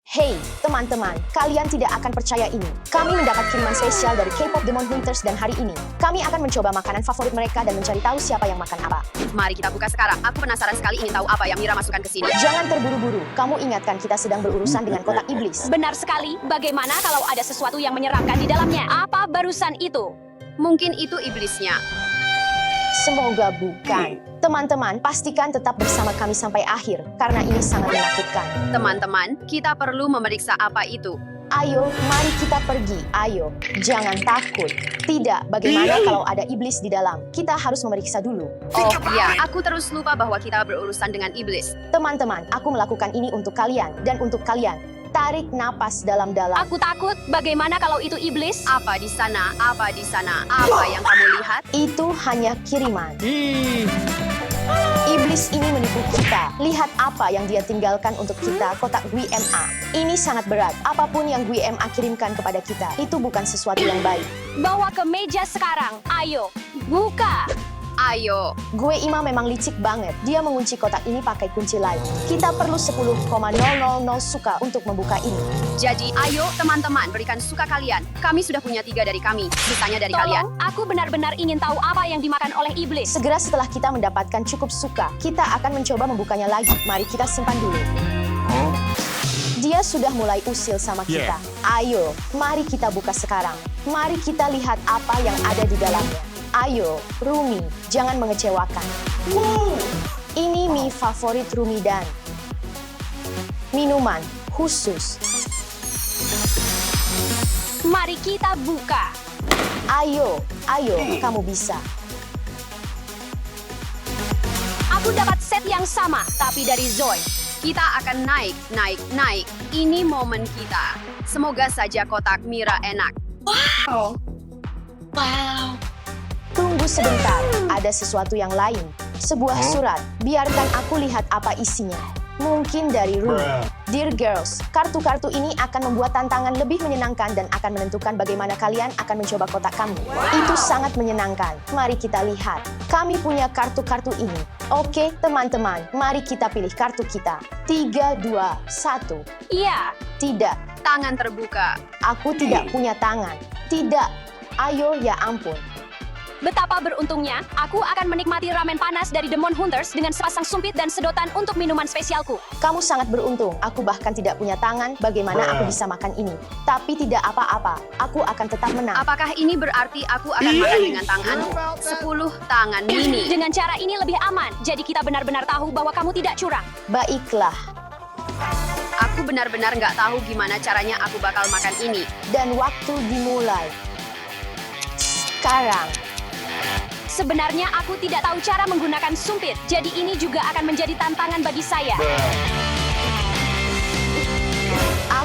Hey, teman-teman, kalian tidak akan percaya ini. Kami mendapat kiriman spesial dari K-pop Demon Hunters dan hari ini, kami akan mencoba makanan favorit mereka dan mencari tahu siapa yang makan apa. Mari kita buka sekarang. Aku penasaran sekali ingin tahu apa yang Mira masukkan ke sini. Jangan terburu-buru, kamu ingatkan kita sedang berurusan dengan kotak iblis. Benar sekali. Bagaimana kalau ada sesuatu yang menyeramkan di dalamnya? Apa barusan itu? Mungkin itu iblisnya. Semoga bukan. Teman-teman, pastikan tetap bersama kami sampai akhir, karena ini sangat menakutkan. Teman-teman, kita perlu memeriksa apa itu. Ayo, mari kita pergi. Ayo, jangan takut. Tidak, bagaimana kalau ada iblis di dalam? Kita harus memeriksa dulu. Oh iya, aku terus lupa bahwa kita berurusan dengan iblis. Teman-teman, aku melakukan ini untuk kalian dan untuk kalian. Tarik napas dalam-dalam. Aku takut. Bagaimana kalau itu iblis? Apa di sana? Apa di sana? Apa yang kamu lihat? Itu hanya kiriman. Iblis ini menipu kita. Lihat apa yang dia tinggalkan untuk kita, kotak GWMA. Ini sangat berat. Apapun yang GWMA kirimkan kepada kita, itu bukan sesuatu yang baik. Bawa ke meja sekarang. Ayo, buka. Ayo. GWMA memang licik banget. Dia mengunci kotak ini pakai kunci lain. Kita perlu 10,000 suka untuk membuka ini. Jadi, ayo teman-teman, berikan suka kalian. Kami sudah punya 3 dari kami, sisanya dari kalian. Tolong, aku benar-benar ingin tahu apa yang dimakan oleh iblis. Segera setelah kita mendapatkan cukup suka, kita akan mencoba membukanya lagi. Mari kita simpan dulu. Dia sudah mulai usil sama kita. Ayo, mari kita buka sekarang. Mari kita lihat apa yang ada di dalamnya. Ayo, Rumi, jangan mengecewakan. Ini mie favorit Rumi dan minuman khusus. Mari kita buka. Ayo, kamu bisa. Aku dapat set yang sama, tapi dari Zoe. Kita akan naik. Ini momen kita. Semoga saja kotak Mira enak. Tunggu sebentar, ada sesuatu yang lain. Sebuah surat, biarkan aku lihat apa isinya. Mungkin dari Rumi. Dear girls, kartu-kartu ini akan membuat tantangan lebih menyenangkan dan akan menentukan bagaimana kalian akan mencoba kotak kami. Itu sangat menyenangkan. Mari kita lihat. Kami punya kartu-kartu ini. Oke, teman-teman, mari kita pilih kartu kita. 3, 2, 1. Iya. Tidak, Tangan terbuka. aku tidak punya tangan. Tidak, ayo ya ampun. Betapa beruntungnya, aku akan menikmati ramen panas dari Demon Hunters dengan sepasang sumpit dan sedotan untuk minuman spesialku. Kamu sangat beruntung. Aku bahkan tidak punya tangan. Bagaimana aku bisa makan ini? Tapi tidak apa-apa. Aku akan tetap menang. Apakah ini berarti aku akan makan dengan tanganmu? 10 tangan mini. Dengan cara ini lebih aman, jadi kita benar-benar tahu bahwa kamu tidak curang. Baiklah. Aku benar-benar nggak tahu gimana caranya aku bakal makan ini. Dan waktu dimulai. Sekarang. Sebenarnya aku tidak tahu cara menggunakan sumpit, jadi ini juga akan menjadi tantangan bagi saya.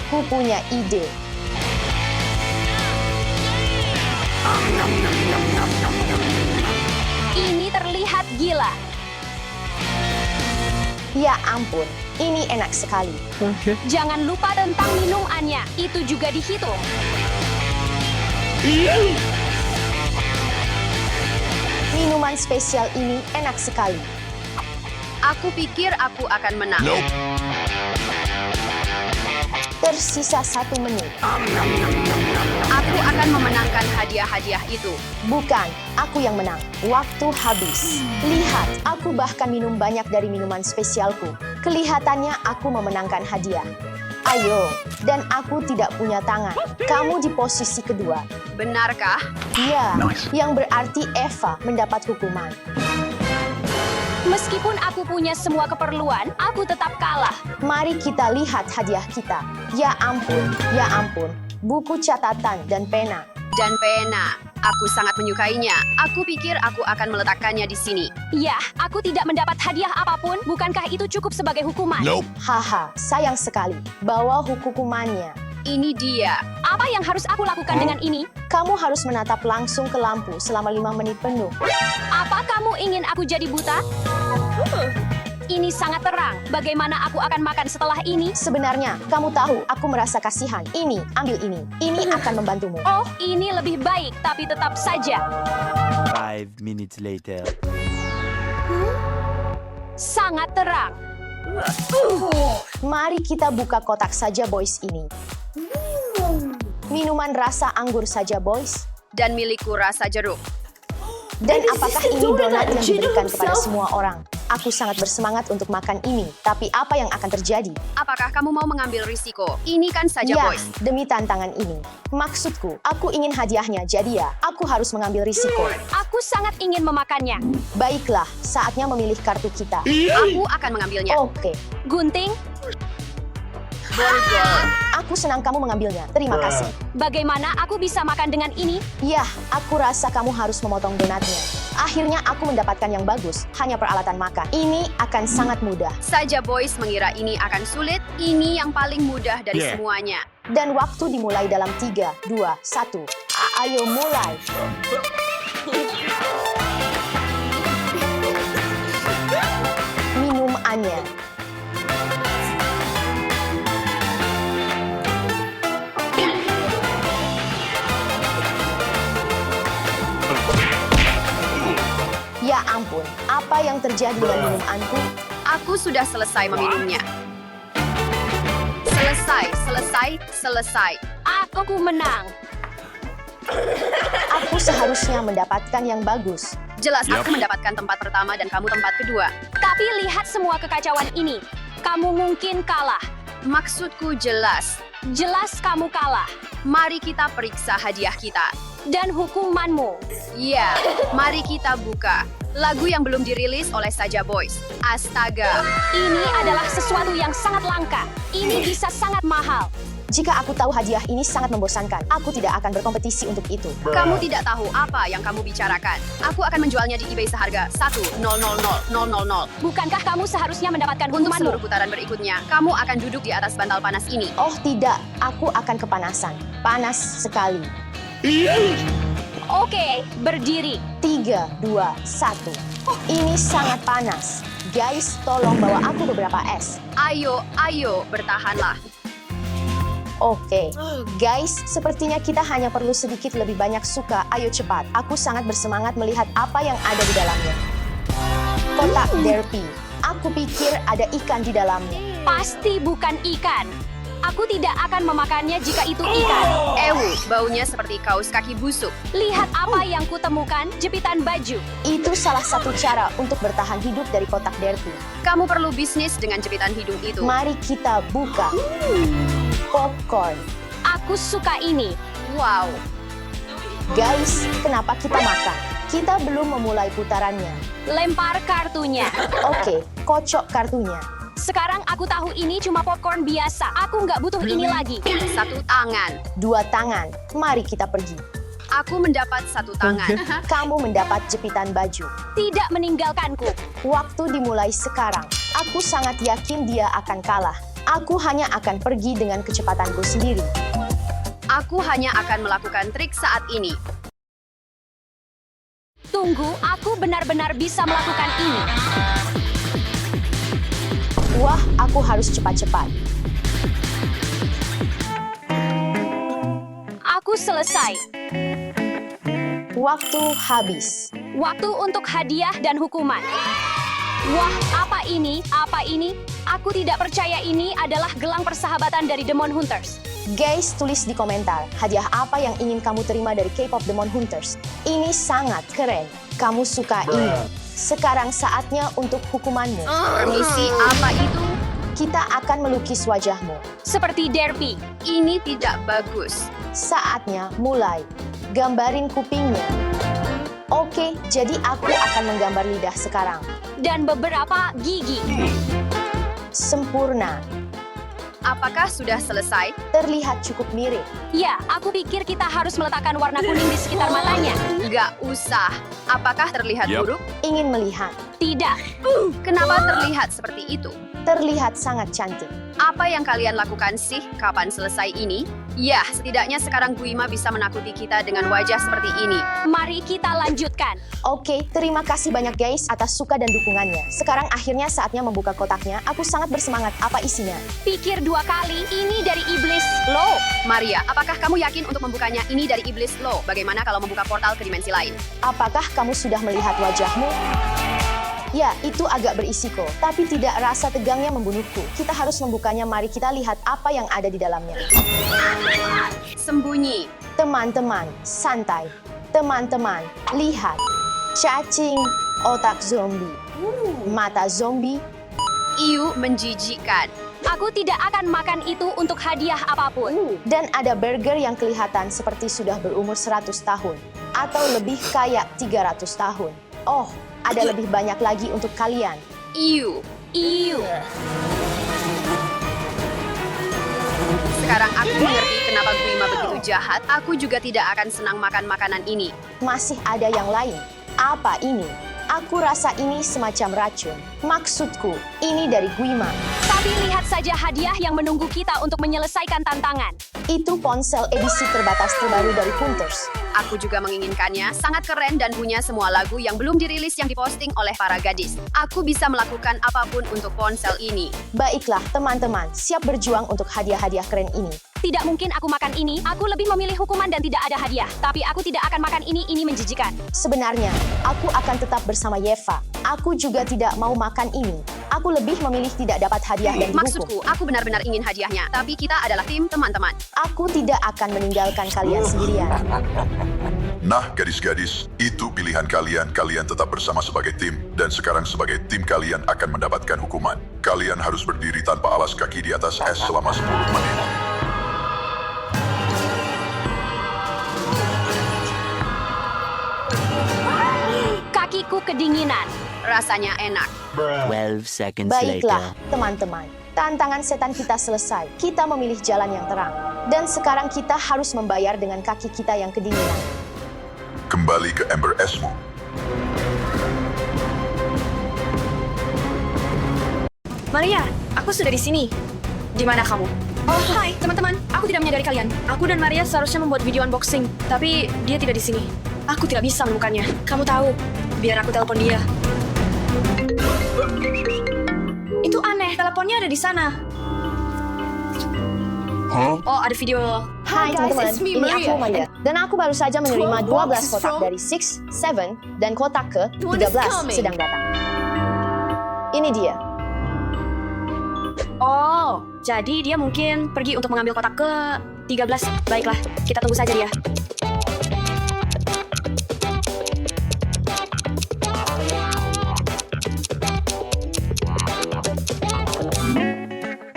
Aku punya ide. Ini terlihat gila. Ya ampun, ini enak sekali. Jangan lupa tentang minumannya, itu juga dihitung. Minuman spesial ini enak sekali. Aku pikir aku akan menang. Tersisa 1 menit. Aku akan memenangkan hadiah-hadiah itu. Bukan, aku yang menang. Waktu habis. Lihat, aku bahkan minum banyak dari minuman spesialku. Kelihatannya aku memenangkan hadiah. Ayo, dan aku tidak punya tangan. Kamu di posisi kedua. Benarkah? Ya, yang berarti Eva mendapat hukuman. Meskipun aku punya semua keperluan, aku tetap kalah. Mari kita lihat hadiah kita. Ya ampun. Buku catatan dan pena. Dan pena. Aku sangat menyukainya. Aku pikir aku akan meletakkannya di sini. Ya, aku tidak mendapat hadiah apapun. Bukankah itu cukup sebagai hukuman? Haha, sayang sekali. Bawa hukumannya. Ini dia. Apa yang harus aku lakukan dengan ini? Kamu harus menatap langsung ke lampu selama 5 menit penuh. Apa kamu ingin aku jadi buta? Ini sangat terang. Bagaimana aku akan makan setelah ini? Sebenarnya, kamu tahu, aku merasa kasihan. Ini, ambil ini. Ini akan membantumu. Oh, ini lebih baik, tapi tetap saja. 5 minutes later. Sangat terang. Mari kita buka kotak saja, boys ini. Minuman rasa anggur saja, boys. Dan milikku rasa jeruk. Dan apakah ini donat yang diberikan kepada semua orang? Aku sangat bersemangat untuk makan ini. Tapi apa yang akan terjadi? Apakah kamu mau mengambil risiko? Ini kan saja, Ya, boys. demi tantangan ini. Maksudku, aku ingin hadiahnya, jadi ya, aku harus mengambil risiko. Aku sangat ingin memakannya. Baiklah, saatnya memilih kartu kita. Aku akan mengambilnya. Oke, Gunting, Borgol. aku senang kamu mengambilnya. Terima kasih. bagaimana aku bisa makan dengan ini? Yah, aku rasa kamu harus memotong donatnya. Akhirnya aku mendapatkan yang bagus, hanya peralatan makan. Ini akan sangat mudah. Saja boys mengira ini akan sulit. Ini yang paling mudah dari Yeah. semuanya. Dan waktu dimulai dalam 3, 2, 1. Ayo mulai. Minum Anya. Ya ampun, apa yang terjadi dengan minum Anku? Aku sudah selesai meminumnya. Selesai. Aku menang. Aku seharusnya mendapatkan yang bagus. Jelas Yap. aku mendapatkan tempat pertama dan kamu tempat kedua. Tapi lihat semua kekacauan ini. Kamu mungkin kalah. Maksudku jelas. Jelas kamu kalah. Mari kita periksa hadiah kita. Dan hukumanmu. Ya, mari kita buka. Lagu yang belum dirilis oleh Saja Boys. Astaga. Ini adalah sesuatu yang sangat langka. Ini bisa sangat mahal. Jika aku tahu hadiah ini sangat membosankan, aku tidak akan berkompetisi untuk itu. Kamu tidak tahu apa yang kamu bicarakan. Aku akan menjualnya di eBay seharga 1,000,000. Bukankah kamu seharusnya mendapatkan Untuk hukumanmu? seluruh putaran berikutnya, kamu akan duduk di atas bantal panas ini. Oh tidak, aku akan kepanasan. Panas sekali. Oke, berdiri. 3, 2, 1. Ini sangat panas. Guys, tolong bawa aku beberapa es. Ayo, bertahanlah. Oke, guys, sepertinya kita hanya perlu sedikit lebih banyak suka. Ayo cepat, aku sangat bersemangat melihat apa yang ada di dalamnya. Kotak Derpy. Aku pikir ada ikan di dalamnya. Pasti bukan ikan. Aku tidak akan memakannya jika itu ikan. Baunya seperti kaos kaki busuk. Lihat apa yang kutemukan, jepitan baju. Itu salah satu cara untuk bertahan hidup dari kotak Derpy. Kamu perlu bisnis dengan jepitan hidung itu. Mari kita buka. Popcorn. Aku suka ini. Wow. Guys, kenapa kita makan? Kita belum memulai putarannya. Lempar kartunya. Oke, kocok kartunya. Sekarang aku tahu ini cuma popcorn biasa. Aku nggak butuh ini lagi. Satu tangan. 2 tangan. Mari kita pergi. Aku mendapat satu tangan. Kamu mendapat jepitan baju. Tidak meninggalkanku. Waktu dimulai sekarang. Aku sangat yakin dia akan kalah. Aku hanya akan pergi dengan kecepatanku sendiri. Aku hanya akan melakukan trik saat ini. Tunggu, aku benar-benar bisa melakukan ini. Wah, aku harus cepat-cepat. Aku selesai. Waktu habis. Waktu untuk hadiah dan hukuman. Wah, apa ini? Apa ini? Aku tidak percaya ini adalah gelang persahabatan dari Demon Hunters. Guys, tulis di komentar hadiah apa yang ingin kamu terima dari K-pop Demon Hunters. Ini sangat keren. Kamu suka ini. Sekarang saatnya untuk hukumanmu. Permisi, apa itu? Kita akan melukis wajahmu. Seperti Derpy. Ini tidak bagus. Saatnya mulai. Gambarin kupingnya. Oke, jadi aku akan menggambar lidah sekarang. Dan beberapa gigi. Sempurna. Apakah sudah selesai? Terlihat cukup mirip. Ya, aku pikir kita harus meletakkan warna kuning di sekitar matanya. Nggak usah. Apakah terlihat Yap. buruk? Ingin melihat. Tidak. Kenapa terlihat seperti itu? Terlihat sangat cantik. Apa yang kalian lakukan sih? Kapan selesai ini? Ya, setidaknya sekarang Guima bisa menakuti kita dengan wajah seperti ini. Mari kita lanjutkan. Oke, terima kasih banyak guys atas suka dan dukungannya. Sekarang akhirnya saatnya membuka kotaknya. Aku sangat bersemangat. Apa isinya? Pikir 2 kali, ini dari iblis lo. Maria, apakah kamu yakin untuk membukanya? Ini dari iblis lo. Bagaimana kalau membuka portal ke dimensi lain? Apakah kamu sudah melihat wajahmu? Ya, itu agak berisiko, tapi tidak rasa tegangnya membunuhku. Kita harus membukanya, mari kita lihat apa yang ada di dalamnya. Sembunyi. Teman-teman, santai. Teman-teman, lihat. Cacing, otak zombie, mata zombie. Iu, menjijikkan. Aku tidak akan makan itu untuk hadiah apapun. Dan ada burger yang kelihatan seperti sudah berumur 100 tahun. Atau lebih kayak 300 tahun. Oh, ada lebih banyak lagi untuk kalian. Iu. Iu. Sekarang aku mengerti kenapa Guima begitu jahat. Aku juga tidak akan senang makan makanan ini. Masih ada yang lain. Apa ini? Aku rasa ini semacam racun. Maksudku, ini dari Guima. Tapi lihat saja hadiah yang menunggu kita untuk menyelesaikan tantangan. Itu ponsel edisi terbatas terbaru dari Hunters. Aku juga menginginkannya, sangat keren dan punya semua lagu yang belum dirilis yang diposting oleh para gadis. Aku bisa melakukan apapun untuk ponsel ini. Baiklah, teman-teman, siap berjuang untuk hadiah-hadiah keren ini. Tidak mungkin aku makan ini, aku lebih memilih hukuman dan tidak ada hadiah. Tapi aku tidak akan makan ini menjijikan. Sebenarnya, aku akan tetap bersama Yeva. Aku juga tidak mau makan ini. Aku lebih memilih tidak dapat hadiah dan dihukum. Maksudku, aku benar-benar ingin hadiahnya. Tapi kita adalah tim teman-teman. Aku tidak akan meninggalkan kalian sendirian. Nah, gadis-gadis, itu pilihan kalian. Kalian tetap bersama sebagai tim, dan sekarang sebagai tim kalian akan mendapatkan hukuman. Kalian harus berdiri tanpa alas kaki di atas es selama 10 menit. Kakiku kedinginan. Rasanya enak. 12 seconds Baiklah, later. teman-teman. Tantangan setan kita selesai. Kita memilih jalan yang terang. Dan sekarang kita harus membayar dengan kaki kita yang kedinginan. Kembali ke ember esmu. Maria, aku sudah di sini. Di mana kamu? Oh, hai, teman-teman. Aku tidak menyadari kalian. Aku dan Maria seharusnya membuat video unboxing, tapi dia tidak di sini. Aku tidak bisa menemukannya. Kamu tahu, biar aku telepon dia. Itu aneh, teleponnya ada di sana. Oh, ada video. Hai teman-teman, ini aku Maria. Dan aku baru saja menerima 12 kotak dari 6, 7, dan kotak ke 13 sedang datang. Ini dia. Oh, jadi dia mungkin pergi untuk mengambil kotak ke 13. Baiklah, kita tunggu saja dia.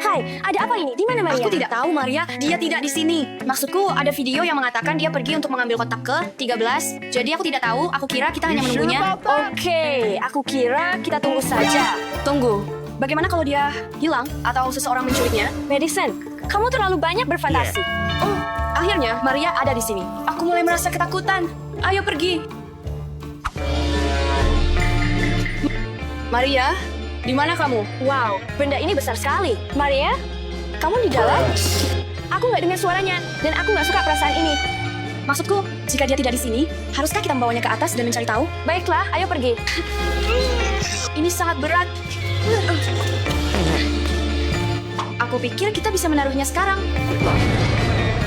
Hai, ada apa ini? Di mana Maria? Aku tidak tahu, Maria. Dia tidak di sini. Maksudku, ada video yang mengatakan dia pergi untuk mengambil kotak ke 13. Jadi aku tidak tahu. Aku kira kita hanya menunggunya. Oke, aku kira kita tunggu saja. Tunggu. Bagaimana kalau dia hilang atau seseorang menculiknya? Madison, kamu terlalu banyak berfantasi. Oh, akhirnya Maria ada di sini. Aku mulai merasa ketakutan. Ayo pergi. Maria, di mana kamu? Wow, benda ini besar sekali. Maria, kamu di dalam? Aku nggak dengar suaranya, dan aku nggak suka perasaan ini. Maksudku, jika dia tidak di sini, haruskah kita membawanya ke atas dan mencari tahu? Baiklah, ayo pergi. Ini sangat berat. Aku pikir kita bisa menaruhnya sekarang.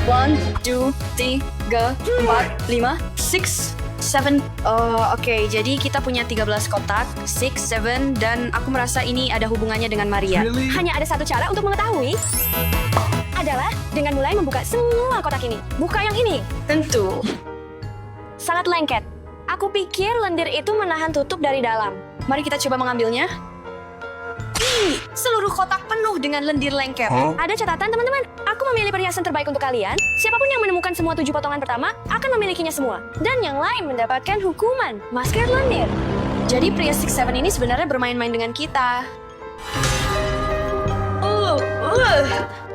1, 2, 3, 4, 5, 6, 7. Oh, oke. Jadi kita punya 13 kotak, 6, 7, dan aku merasa ini ada hubungannya dengan Maria. Hanya ada satu cara untuk mengetahui. Adalah dengan mulai membuka semua kotak ini. Buka yang ini. Tentu. Sangat lengket. Aku pikir lendir itu menahan tutup dari dalam. Mari kita coba mengambilnya. Seluruh kotak penuh dengan lendir lengket. Ada catatan teman-teman. Aku memilih perhiasan terbaik untuk kalian. Siapapun yang menemukan semua 7 potongan pertama akan memilikinya semua. Dan yang lain mendapatkan hukuman. Masker lendir. Jadi pria 6-7 ini sebenarnya bermain-main dengan kita.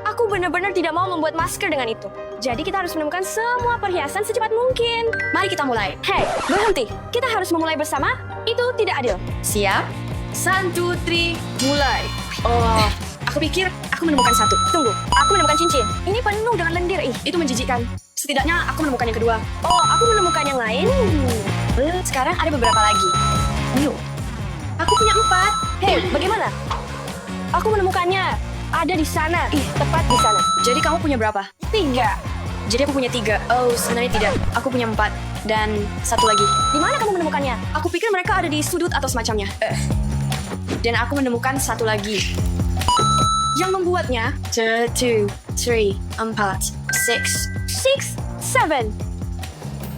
Aku benar-benar tidak mau membuat masker dengan itu. Jadi kita harus menemukan semua perhiasan secepat mungkin. Mari kita mulai. Hei, berhenti. Kita harus memulai bersama. Itu tidak adil. Siap? 1, 2, 3, mulai. Oh, aku pikir aku menemukan satu. Tunggu, aku menemukan cincin. Ini penuh dengan lendir. Itu menjijikan. Setidaknya aku menemukan yang kedua. Oh, aku menemukan yang lain. Sekarang ada beberapa lagi. Yuk. Aku punya 4. Hei, bagaimana? Aku menemukannya. Ada di sana. Tepat di sana. Jadi kamu punya berapa? 3. Jadi aku punya 3. Oh, sebenarnya tidak. Aku punya 4. Dan satu lagi. Di mana kamu menemukannya? Aku pikir mereka ada di sudut atau semacamnya. Dan aku menemukan satu lagi. Yang membuatnya 1, 2, 3, 4, 6. 6, 7.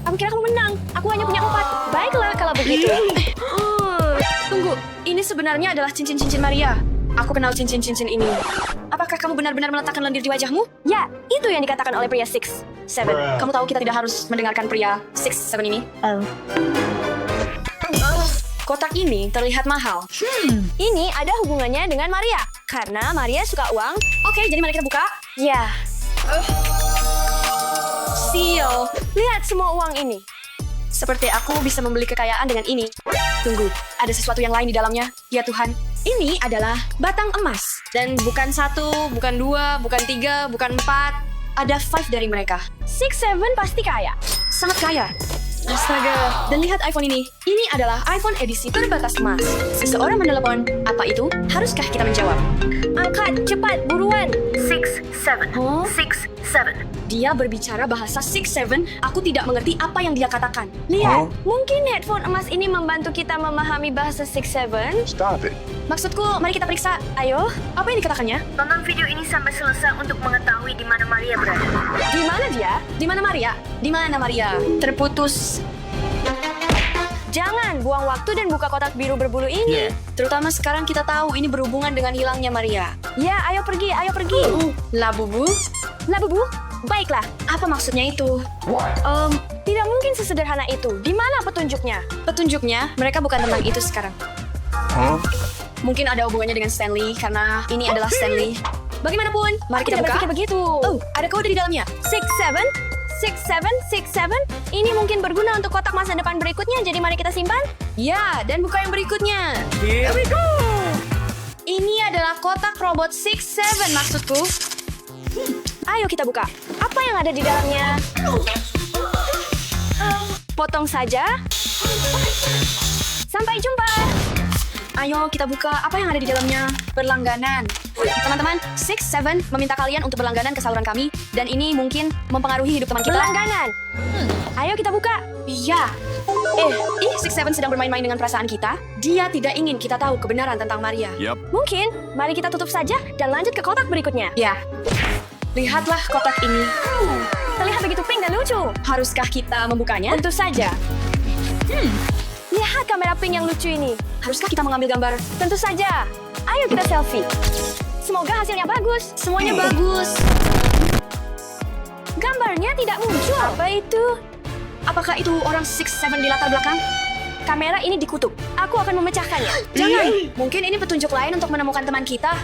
Aku kira kamu menang. Aku hanya punya 4. Baiklah kalau begitu. Tunggu, ini sebenarnya adalah cincin-cincin Maria. Aku kenal cincin-cincin ini. Apakah kamu benar-benar meletakkan lendir di wajahmu? Ya, itu yang dikatakan oleh pria 6, 7. Kamu tahu kita tidak harus mendengarkan pria 6, 7 ini? Oh. Kotak ini terlihat mahal. Ini ada hubungannya dengan Maria. Karena Maria suka uang. Oke, jadi mari kita buka. Ya, Seal. lihat semua uang ini. Seperti aku bisa membeli kekayaan dengan ini. Tunggu, ada sesuatu yang lain di dalamnya. Ya Tuhan, ini adalah batang emas. Dan bukan 1, bukan 2, bukan 3, bukan 4. Ada 5 dari mereka. 6, 7 pasti kaya. Sangat kaya. Astaga, dan lihat iPhone ini. Ini adalah iPhone edisi terbatas emas. Seseorang menelepon. Apa itu? Haruskah kita menjawab? Angkat, cepat, buruan. 6, 7. Huh? 6, 7. Dia berbicara bahasa 6, 7. Aku tidak mengerti apa yang dia katakan. Lihat, mungkin headphone emas ini membantu kita memahami bahasa 6, 7. Stop it. Maksudku, mari kita periksa. Ayo, Apa yang dikatakannya? Tonton video ini sampai selesai untuk mengetahui di mana Maria berada. di mana dia? Di mana Maria? Di mana Maria? Terputus. Jangan buang waktu dan buka kotak biru berbulu ini. Terutama sekarang kita tahu ini berhubungan dengan hilangnya Maria. Ya, ayo pergi, ayo pergi. Labubu? Labubu, baiklah. Apa maksudnya itu? Tidak mungkin sesederhana itu. Di mana petunjuknya? Petunjuknya, mereka bukan tentang itu sekarang. Mungkin ada hubungannya dengan Stanley, karena ini adalah Stanley. Bagaimanapun, mari Aku kita tidak buka. berpikir begitu. Oh, ada kode di dalamnya. 6, 7, 6, 7, 6, 7. Ini mungkin berguna untuk kotak masa depan berikutnya, jadi mari kita simpan. Ya, dan buka yang berikutnya. Here we go! Ini adalah kotak robot 6, 7 maksudku. Ayo kita buka. Apa yang ada di dalamnya? Potong saja. Sampai jumpa. Ayo kita buka apa yang ada di dalamnya. Berlangganan. Teman-teman, 6, 7 meminta kalian untuk berlangganan ke saluran kami. Dan ini mungkin mempengaruhi hidup teman kita. Berlangganan. Ayo kita buka. Iya. 6, 7 sedang bermain-main dengan perasaan kita. Dia tidak ingin kita tahu kebenaran tentang Maria. Mungkin, mari kita tutup saja dan lanjut ke kotak berikutnya. Ya. Lihatlah kotak ini. Terlihat begitu pink dan lucu. Haruskah kita membukanya? Tentu saja. Lihat kamera pink yang lucu ini. Haruskah kita mengambil gambar? Tentu saja. Ayo kita selfie. Semoga hasilnya bagus. Semuanya bagus. Gambarnya tidak muncul. Apa itu? Apakah itu orang 6, 7 di latar belakang? Kamera ini dikutuk. Aku akan memecahkannya. Jangan. Mungkin ini petunjuk lain untuk menemukan teman kita.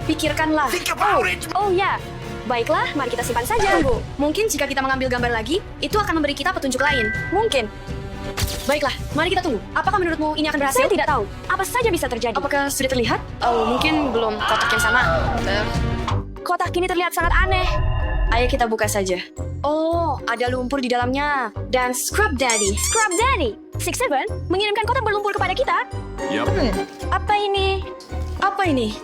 Pikirkanlah. Oh ya. Baiklah, mari kita simpan saja. Tunggu. Mungkin jika kita mengambil gambar lagi, itu akan memberi kita petunjuk lain. Mungkin. Baiklah, mari kita tunggu. Apakah menurutmu ini akan berhasil? Saya tidak tahu. Apa saja bisa terjadi. Apakah sudah terlihat? Oh, mungkin belum kotak yang sama. Kotak ini terlihat sangat aneh. Ayo kita buka saja. Oh, ada lumpur di dalamnya. Dan Scrub Daddy. Scrub Daddy. 6, 7 mengirimkan kotak berlumpur kepada kita. Apa ini? Apa ini?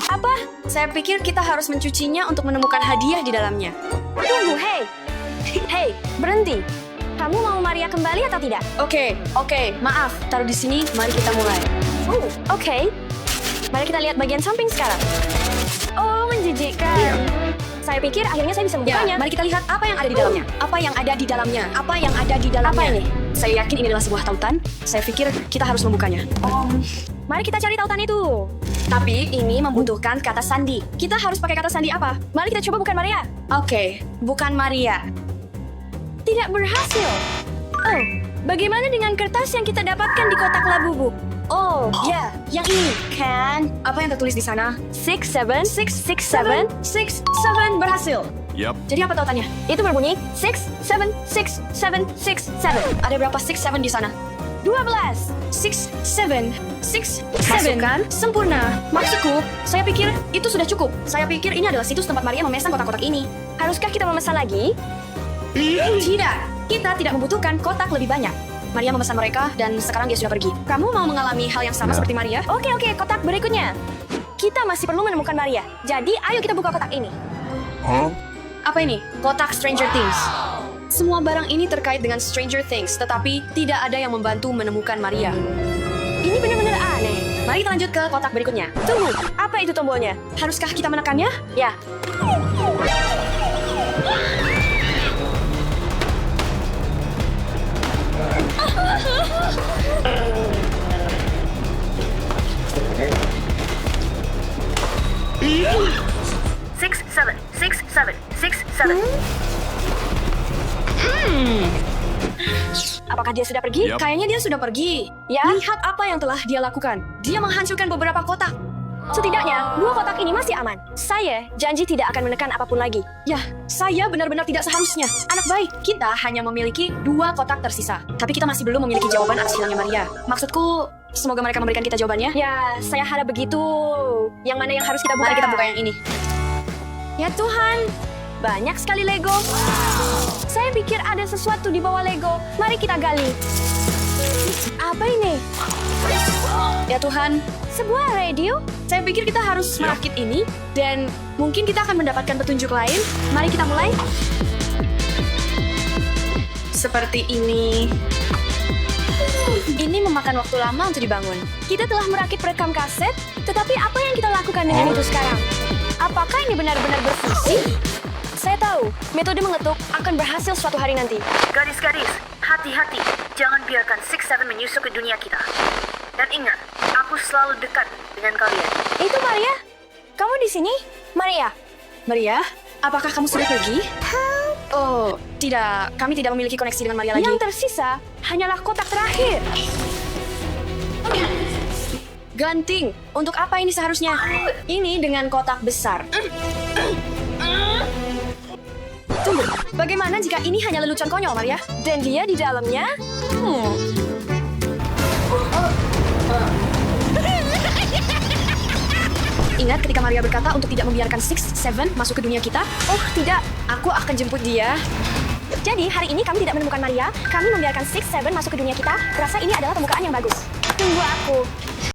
Apa? Saya pikir kita harus mencucinya untuk menemukan hadiah di dalamnya. Tunggu, hey. Hey, berhenti. Kamu mau Maria kembali atau tidak? Oke, maaf. Taruh di sini, mari kita mulai. Oke. Mari kita lihat bagian samping sekarang. Oh, menjijikkan. Saya pikir akhirnya saya bisa Ya, membukanya. mari kita lihat apa yang ada di dalamnya. Apa yang ada di dalamnya? Apa yang ada di dalamnya? Apa ini? Saya yakin ini adalah sebuah tautan. Saya pikir kita harus membukanya. Mari kita cari tautan itu. Tapi ini membutuhkan kata sandi. Kita harus pakai kata sandi apa? Mari kita coba bukan Maria. Oke, bukan Maria. Tidak berhasil. Oh, bagaimana dengan kertas yang kita dapatkan di kotak Labubu? Oh, ya, yang ini kan? Apa yang tertulis di sana? 6, 7, 6, 6, 7. 6, 7 berhasil. Jadi apa tautannya? Itu berbunyi 6, 7, 6, 7, 6, 7. Ada berapa 6, 7 di sana? 12. 6, 7, 6, 7. Masukkan. Sempurna. Maksudku, saya pikir itu sudah cukup. Saya pikir ini adalah situs tempat Maria memesan kotak-kotak ini. Haruskah kita memesan lagi? Tidak, kita tidak membutuhkan kotak lebih banyak. Maria memesan mereka dan sekarang dia sudah pergi. Kamu mau mengalami hal yang sama seperti Maria? Oke, kotak berikutnya. Kita masih perlu menemukan Maria. Jadi, ayo kita buka kotak ini. Apa ini? Kotak Stranger Things. Semua barang ini terkait dengan Stranger Things, tetapi tidak ada yang membantu menemukan Maria. Ini benar-benar aneh. Mari kita lanjut ke kotak berikutnya. Tunggu, apa itu tombolnya? Haruskah kita menekannya? Ya, 6, 7, 6, 7, 6, 7. apakah dia sudah pergi? Yap. Kayaknya dia sudah pergi. Ya. Lihat apa yang telah dia lakukan. Dia menghancurkan beberapa kotak. Setidaknya, 2 kotak ini masih aman. Saya janji tidak akan menekan apapun lagi. Ya, saya benar-benar tidak seharusnya. Anak baik, kita hanya memiliki 2 kotak tersisa. Tapi kita masih belum memiliki jawaban atas hilangnya Maria. Maksudku, semoga mereka memberikan kita jawabannya. Ya, saya harap begitu. Yang mana yang harus kita buka? Mari kita buka yang ini. Ya Tuhan, banyak sekali Lego. Saya pikir ada sesuatu di bawah Lego. Mari kita gali. Apa ini? Ya Tuhan, Sebuah radio? saya pikir kita harus merakit ini. Dan mungkin kita akan mendapatkan petunjuk lain. Mari kita mulai. Seperti ini. Ini memakan waktu lama untuk dibangun. Kita telah merakit perekam kaset, tetapi apa yang kita lakukan dengan itu sekarang? Apakah ini benar-benar berfungsi? Saya tahu, metode mengetuk akan berhasil suatu hari nanti. Gadis-gadis, hati-hati. Jangan biarkan 6-7 menyusup ke dunia kita. Dan ingat, aku selalu dekat dengan kalian. Itu Maria? Kamu di sini? Maria? Maria, apakah kamu sudah pergi? Oh, tidak. Kami tidak memiliki koneksi dengan Maria lagi. Yang tersisa hanyalah kotak terakhir. Ganting. Untuk apa ini seharusnya? Ini dengan kotak besar. Tunggu, bagaimana jika ini hanya lelucon konyol, Maria? Dan dia di dalamnya? Ingat ketika Maria berkata untuk tidak membiarkan 6-7 masuk ke dunia kita? Oh, tidak. Aku akan jemput dia. Jadi, hari ini kami tidak menemukan Maria. Kami membiarkan 6-7 masuk ke dunia kita. Rasa ini adalah pembukaan yang bagus. Tunggu aku.